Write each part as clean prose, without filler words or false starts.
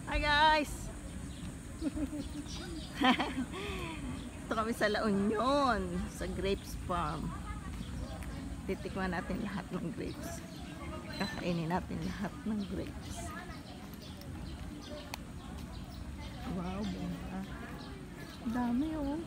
Hi guys! Ito kami sa La Union, sa grapes farm. Titikman natin lahat ng grapes. Kakainin natin lahat ng grapes. Wow, bongga. Dami oh.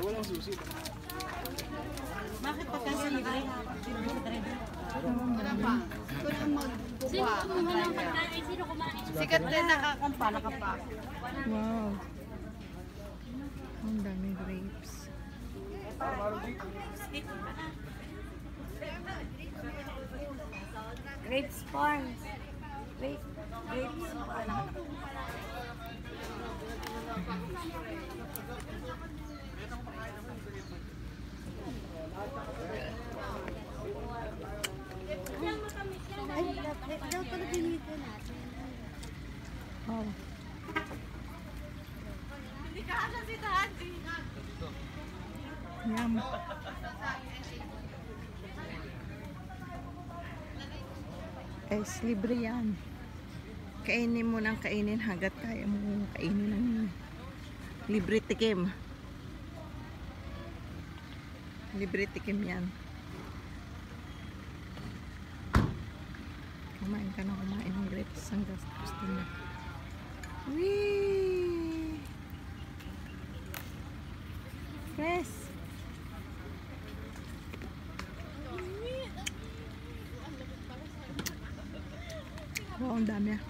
Walang susi. Bakit pagka libre? Wala pa. Ito na magkukuha. Sikat din nakakampa, nakapa. Wow. Ang daming grapes. Grapes farms. Grapes farms. Ay, daw pala dinito natin. Wow. Hindi ka alam si Daddy. Yum. Guys, libre yan. Kainin mo ng kainin hanggat kaya mo kainin ng libre tikim. Libre tikim yan. Kumain ka na kumain ng grapes hanggang gusto mo. Whee! Fresh! Wow, ang dami ah.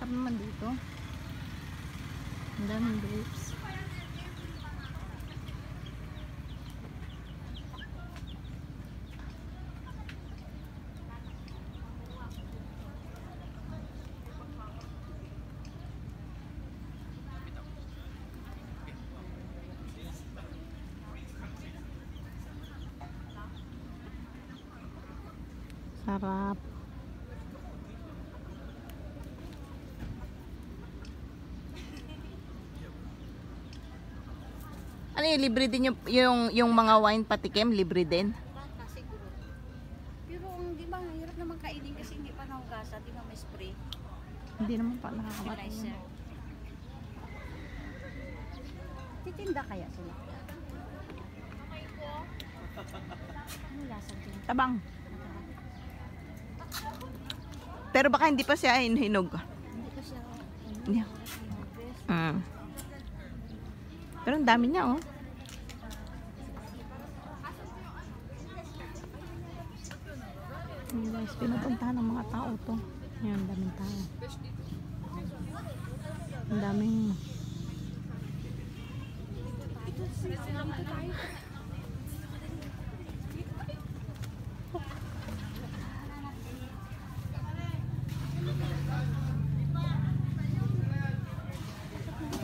Sarap naman dito. Ang daming grapes. Sarap. Ano yung libre din yung mga wine patikim, libre din? Bata siguro. Pero di ba, hirap naman kainin kasi hindi pa nahugasan, di ba may spray? Hindi naman pa nakakamatay. Fertilizer. Titinda kaya sila? Ano lasa din? Tabang. Pero baka hindi pa siya hinog. Hindi pa siya. Yeah. Pero ang dami niya oh. Guys, pinupuntahan ng mga tao to. Yan, ang daming tao. Ang daming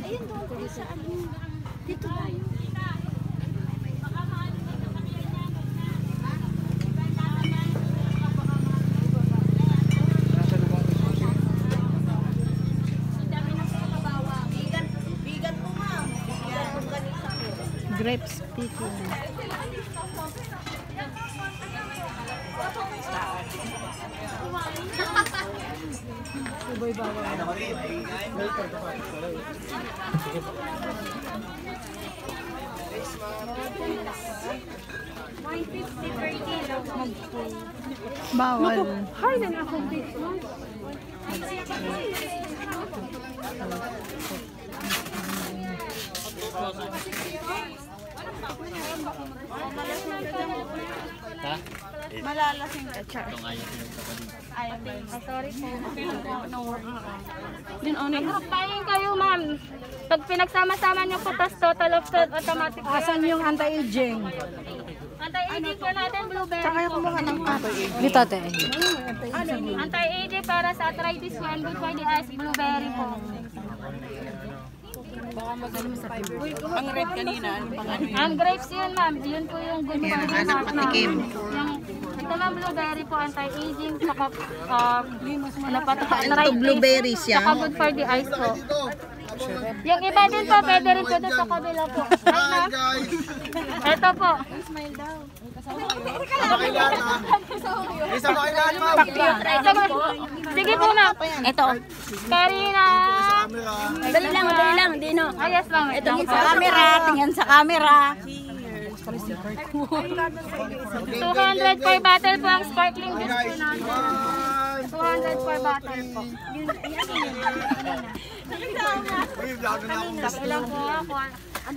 Ayun doon ko sa ano. Dito tayo. grapes picking. Ubay bawal. 150 per kilo. Bawal. Hay na ako this one. Ha? Malalasing ka, Char. Itong ayaw ko yung kapatid. Ayaw din. Sorry po. No worries. Din Magpapayin kayo, ma'am. Pag pinagsama-sama niyo po, tas total of automatic. Asan yung anti-aging? Anti-aging po natin, blueberry Tsaka yung po. kumuha ng patoy. Dito, ate. Anti-aging para sa arthritis po and good for the eyes, blueberry po. Ang red kanina, ano pang ano? Ang grapes yun, ma'am. Yun po yung good for Yan, the anak heart, ma'am. patikim. Ito ma'am, blueberry po, anti-aging, saka ano pa ito, Ito, arthritis, blueberry siya. saka good for the eyes po. Yung iba din po, pwede rin po doon sa kabila po. Right, ma'am? Ito po. Isa mo kailan, ma'am. Ito, ma'am. Sige po, ma'am. Ito. Karina. Dali lang, Dino. Ah, yes, ma'am. Ito po. Tingnan sa camera. 200 per bottle po ang sparkling juice po natin. 200 per bottle po. Ilang po ako. Ang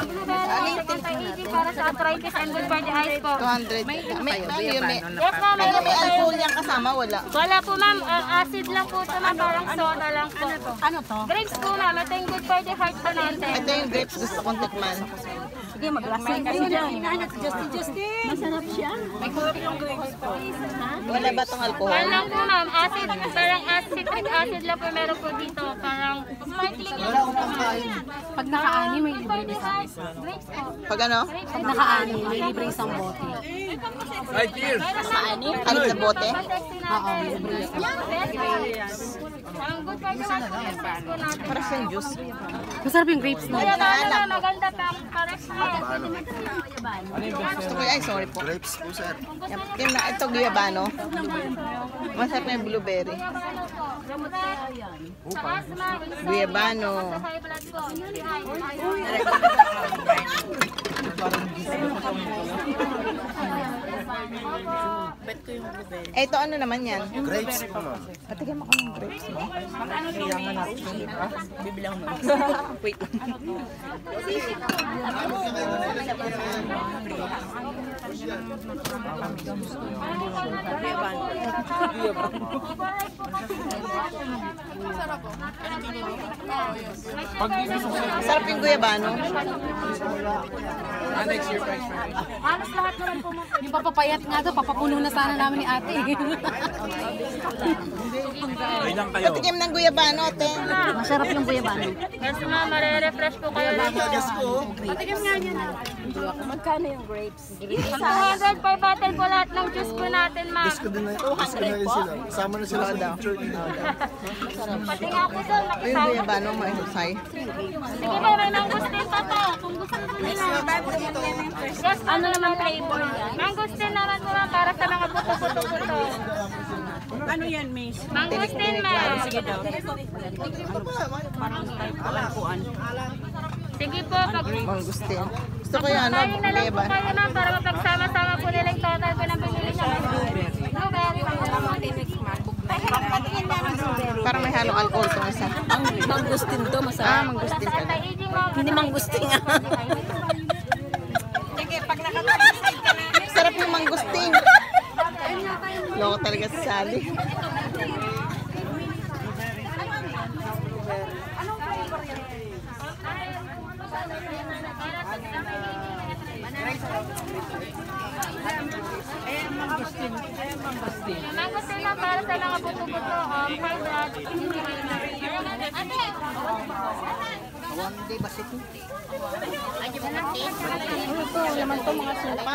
blueberry, anti-aging para sa arthritis and good for the eyes po. 200. May Yes, ma'am. may Mayroon po tayo. alcohol yan kasama, wala. Wala po, ma'am. Acid lang po ito, ma'am. Parang soda lang po. Ano to? Grapes po, ma'am. Ito yung good for the heart po natin. Ito yung grapes gusto kong tikman. Sige, maglasing kayo dyan. Justin. Masarap siya. Wala ba itong alcohol? Parang lang po, ma'am. Acid. Parang citric acid lang po meron po dito. Parang sparkling lang po. Pag nakaani, may libre Good for the heart. Grapes po. Pag ano? Pag nakaani, may libre isang bote. Ay, cheers. Ano sa bote? Oo, libre. Ang good for the heart po natin. Para siyang juice. Masarap yung grapes na. Kaya na, maganda pa. Para sa Gusto ko ay sorry po. Grapes po, sir. Yung na ito guyabano. Masarap na yung blueberry. Guyabano. Ito ano naman yan? Grapes po, ma'am. Patigyan mo ko ng grapes mo. Bibilang mo. Wait. Sarap yung guyabano. Next year, price for Halos lahat naman po. Yung papapayat nga to, papapuno na sana namin ni ate. Ilang kayo? Patikim ng guyabano, te. Masarap yung guyabano. Yes, ma'am. Mare-refresh po kayo dito. Magkano yung grapes? 200 per bottle po lahat ng juice po natin, ma'am. Gusto din na rin sila. Kasama na sila sa picture dito. Pati nga po doon, Yung nakisama. guyabano, mahusay. Sige po, may mangustin pa to. Kung gusto nyo nila. Yes, ano naman flavor yan? Mangustin naman po, ma'am, para sa mga buto-buto-buto. Ano yan, miss? Mangustin, ma'am. Sige daw. Sige po, pag... Mangustin. Gusto ko yung ano, Tayo na lang po guyabano. kayo, ma'am, para mapagsama-sama po nila yung total po ng pinili niya. Blueberry, Parang may halong alcohol itong isa. Mangustin to, masarap. Ah, mangustin pala. Anti-aging, ma'am. Hindi mangustin nga. Sarap yung mangustin. Loko talaga si Sally. Mangustin na para sa mga buto-buto. For that. Ate! Laman to mga supa.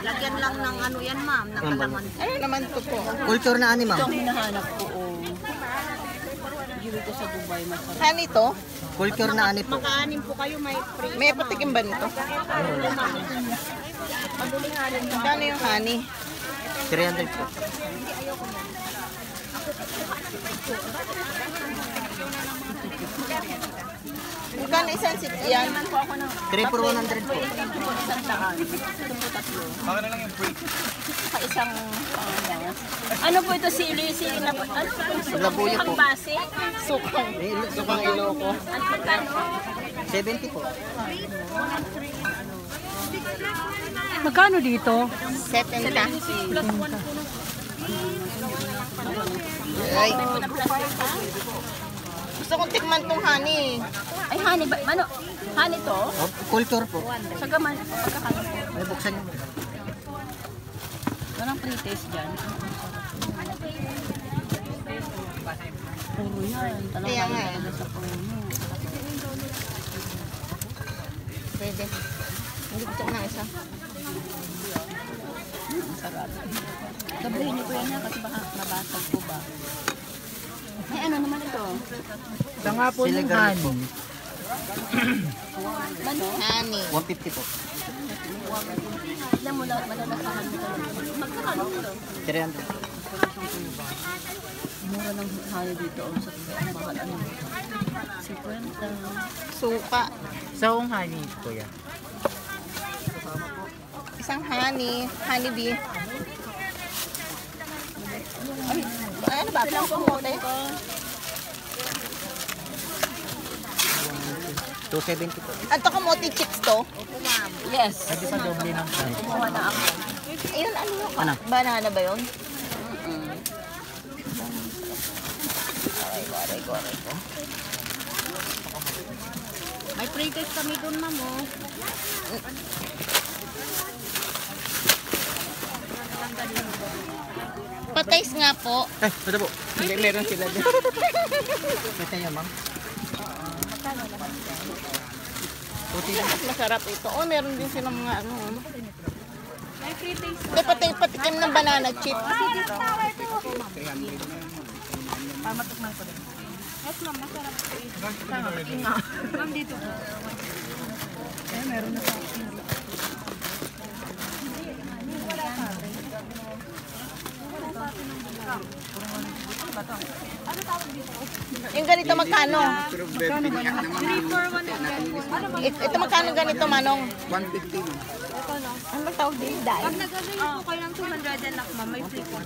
Lagyan lang ng ano yan, ma'am, ng kalaman. Ano naman to po? Culture na ani, ma'am. Ito ang hinahanap ko. Gili ko sa Dubai, masarap. Hani to? Culture na ani po. Makaanin po kayo, may free. May patikim ba nito? Magkano yung honey? 300 po. Magkano isang sit yan? 3 for 100 po. Baka na lang yung free. Isang, ano po ito, sili na po? Ano po ito? Labuyo po. Base? Sukang. Sukang Iloko. At magkano? 70 po. Magkano dito? 70. Ay. Gusto kong tikman tong honey. Ay, honey, ano? Honey to? Oh, culture po. Sa gaman, pagkakano po? Ay, buksan nyo. Walang pre-taste dyan. Puro yan. Kaya nga eh. Talaga sa puno. Pwede. Hindi gusto ko ng isa. Ang sarap. Gabrihin niyo po yan kasi baka mabasag po ba. Ay, ano naman ito? Ito nga po ng honey. Ano? Honey. 150 po. Alam mo lang, malalasahan mo talaga. Magkakano ito? 300. Mura ng honey dito. Sa mahal ano. 50. Suka. So, ang honey, kuya. Isang honey. Honey bee. Ay, ano ba? Pilang kumote? 270 po. Ato kamote chips to? Yes. Pwede pa doble ng price. Kumuha na ako. Ayun, ano yun? Ano? Banana ba yun? May pre-test kami doon, ma'am, oh. Patays nga po. Ay, ito po. Hindi, meron sila din. Pwede nyo, ma'am. Masarap ito. Oh, meron din silang mga ano. May pre-taste. Hindi, patikim ng banana chip. Yes, ma'am, masarap po ito. Ma'am, dito po. Yung ganito magkano? 3 for 1. Ito magkano ganito, Manong? 150. Ano ba tawag din? Dahil? Pag nag-avail po kayo ng 200 and ma'am, may free po.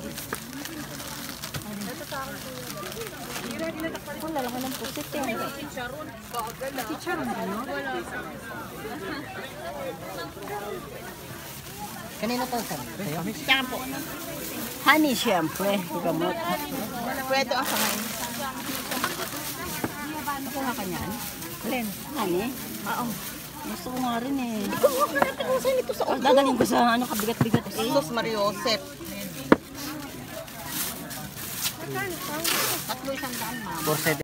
Wala lang ng pusit eh. Kanina po, sir. Yan po. Honey, syempre. Gamot. Pwede ang samayin. Kuha ka niyan? Alin? Honey? Oo. Gusto ko nga rin eh. Kumuha ka natin kung saan ito sa ulo. Dadaling ko sa ano, kabigat-bigat eh. Jesus Mariosep. 470.